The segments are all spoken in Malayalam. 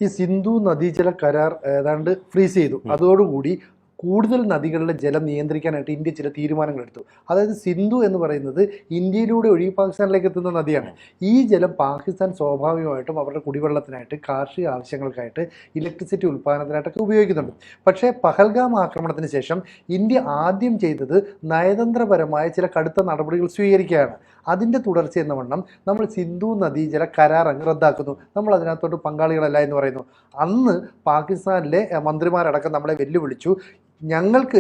ഈ സിന്ധു നദീജല കരാർ ഏതാണ്ട് ഫ്രീസ് ചെയ്തു. അതോടുകൂടി കൂടുതൽ നദികളിലെ ജലം നിയന്ത്രിക്കാനായിട്ട് ഇന്ത്യ ചില തീരുമാനങ്ങൾ എടുത്തു. അതായത് സിന്ധു എന്ന് പറയുന്നത് ഇന്ത്യയിലൂടെ ഒഴുകി പാകിസ്ഥാനിലേക്ക് എത്തുന്ന നദിയാണ്. ഈ ജലം പാകിസ്ഥാൻ സ്വാഭാവികമായിട്ടും അവരുടെ കുടിവെള്ളത്തിനായിട്ട്, കാർഷിക ആവശ്യങ്ങൾക്കായിട്ട്, ഇലക്ട്രിസിറ്റി ഉൽപ്പാദനത്തിനായിട്ടൊക്കെ ഉപയോഗിക്കുന്നുണ്ട്. പക്ഷേ പഹൽഗാം ആക്രമണത്തിന് ശേഷം ഇന്ത്യ ആദ്യം ചെയ്തത് നയതന്ത്രപരമായ ചില കടുത്ത നടപടികൾ സ്വീകരിക്കുകയാണ്. അതിൻ്റെ തുടർച്ച എന്ന വണ്ണം നമ്മൾ സിന്ധു നദീജല കരാർ അങ്ങ് റദ്ദാക്കുന്നു. നമ്മൾ അതിനകത്തോട്ട് പങ്കാളികളല്ല എന്ന് പറയുന്നു. അന്ന് പാകിസ്ഥാനിലെ മന്ത്രിമാരടക്കം നമ്മളെ വെല്ലുവിളിച്ചു, ഞങ്ങൾക്ക്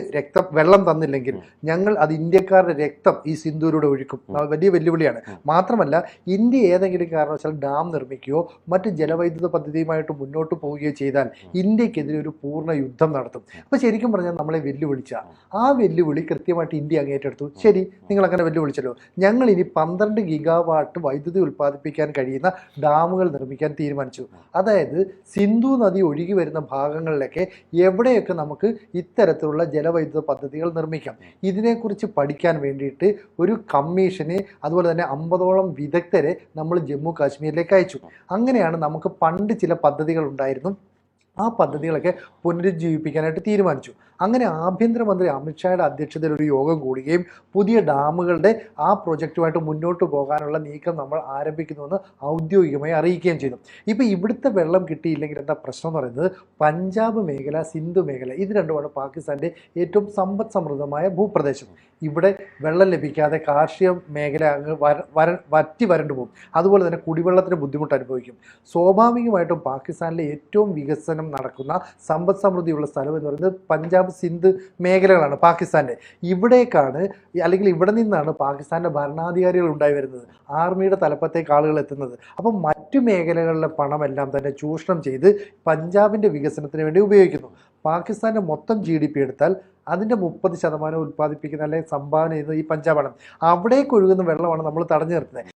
വെള്ളം തന്നില്ലെങ്കിൽ ഞങ്ങൾ അത് ഇന്ത്യക്കാരുടെ രക്തം ഈ സിന്ധുവിലൂടെ ഒഴുക്കും. വലിയ വെല്ലുവിളിയാണ്. മാത്രമല്ല, ഇന്ത്യ ഏതെങ്കിലും കാരണവശാൽ ഡാം നിർമ്മിക്കുകയോ മറ്റ് ജലവൈദ്യുത പദ്ധതിയുമായിട്ട് മുന്നോട്ട് പോവുകയോ ചെയ്താൽ ഇന്ത്യക്കെതിരെ ഒരു പൂർണ്ണ യുദ്ധം നടത്തും. അപ്പോൾ ശരിക്കും പറഞ്ഞാൽ നമ്മളെ വെല്ലുവിളിച്ച ആ വെല്ലുവിളി കൃത്യമായിട്ട് ഇന്ത്യ അങ്ങേറ്റെടുത്തു. ശരി, നിങ്ങൾ അങ്ങനെ വെല്ലുവിളിച്ചല്ലോ, ഞങ്ങൾ ഇനി 12 ഗിഗാവാട്ട് വൈദ്യുതി ഉൽപ്പാദിപ്പിക്കാൻ കഴിയുന്ന ഡാമുകൾ നിർമ്മിക്കാൻ തീരുമാനിച്ചു. അതായത് സിന്ധു നദി ഒഴുകി വരുന്ന ഭാഗങ്ങളിലൊക്കെ എവിടെയൊക്കെ നമുക്ക് ഇത്തരത്തിലുള്ള ജലവൈദ്യുത പദ്ധതികൾ നിർമ്മിക്കാം. ഇതിനെക്കുറിച്ച് പഠിക്കാൻ വേണ്ടിയിട്ട് ഒരു കമ്മീഷനെ, അതുപോലെ തന്നെ 50ഓളം വിദഗ്ധരെ നമ്മൾ ജമ്മു കാശ്മീരിലേക്ക് അയച്ചു. അങ്ങനെയാണ് നമുക്ക് പണ്ട് ചില പദ്ധതികൾ ഉണ്ടായിരുന്നു, ആ പദ്ധതികളൊക്കെ പുനരുജ്ജീവിപ്പിക്കാനായിട്ട് തീരുമാനിച്ചു. അങ്ങനെ ആഭ്യന്തരമന്ത്രി അമിത്ഷായുടെ അധ്യക്ഷതയിൽ ഒരു യോഗം കൂടുകയും പുതിയ ഡാമുകളുടെ ആ പ്രൊജക്റ്റുമായിട്ട് മുന്നോട്ട് പോകാനുള്ള നീക്കം നമ്മൾ ആരംഭിക്കുന്നുവെന്ന് ഔദ്യോഗികമായി അറിയിക്കുകയും ചെയ്തു. ഇപ്പോൾ ഇവിടുത്തെ വെള്ളം കിട്ടിയില്ലെങ്കിൽ എന്താ പ്രശ്നം എന്ന് പറയുന്നത്, പഞ്ചാബ് മേഖല, സിന്ധു മേഖല, ഇത് രണ്ടുമാണ് പാകിസ്ഥാൻ്റെ ഏറ്റവും സമ്പദ് സമൃദ്ധമായ ഭൂപ്രദേശം. ഇവിടെ വെള്ളം ലഭിക്കാതെ കാർഷിക മേഖല അങ്ങ് വറ്റി വരണ്ടു പോകും. അതുപോലെ തന്നെ കുടിവെള്ളത്തിന് ബുദ്ധിമുട്ട് അനുഭവിക്കും. സ്വാഭാവികമായിട്ടും പാകിസ്ഥാനിലെ ഏറ്റവും വികസനം നടക്കുന്ന സമ്പദ് സമൃദ്ധിയുള്ള സ്ഥലം എന്ന് പറയുന്നത് പഞ്ചാബ്, സിന്ധ് മേഖലകളാണ് പാകിസ്ഥാൻ്റെ. ഇവിടേക്കാണ്, അല്ലെങ്കിൽ ഇവിടെ നിന്നാണ് പാകിസ്ഥാൻ്റെ ഭരണാധികാരികൾ ഉണ്ടായി വരുന്നത്, ആർമിയുടെ തലപ്പത്തേക്ക് ആളുകൾ എത്തുന്നത്. അപ്പം മറ്റു മേഖലകളിലെ പണമെല്ലാം തന്നെ ചൂഷണം ചെയ്ത് പഞ്ചാബിൻ്റെ വികസനത്തിന് വേണ്ടി ഉപയോഗിക്കുന്നു. പാകിസ്ഥാൻ്റെ മൊത്തം GDP എടുത്താൽ അതിൻ്റെ 30% ഉൽപ്പാദിപ്പിക്കുന്ന അല്ലെങ്കിൽ സംഭാവന ചെയ്യുന്നത് ഈ പഞ്ചാബാണ്. അവിടേക്ക് ഒഴുകുന്ന വെള്ളമാണ് നമ്മൾ തടഞ്ഞു നിർത്തുന്നത്.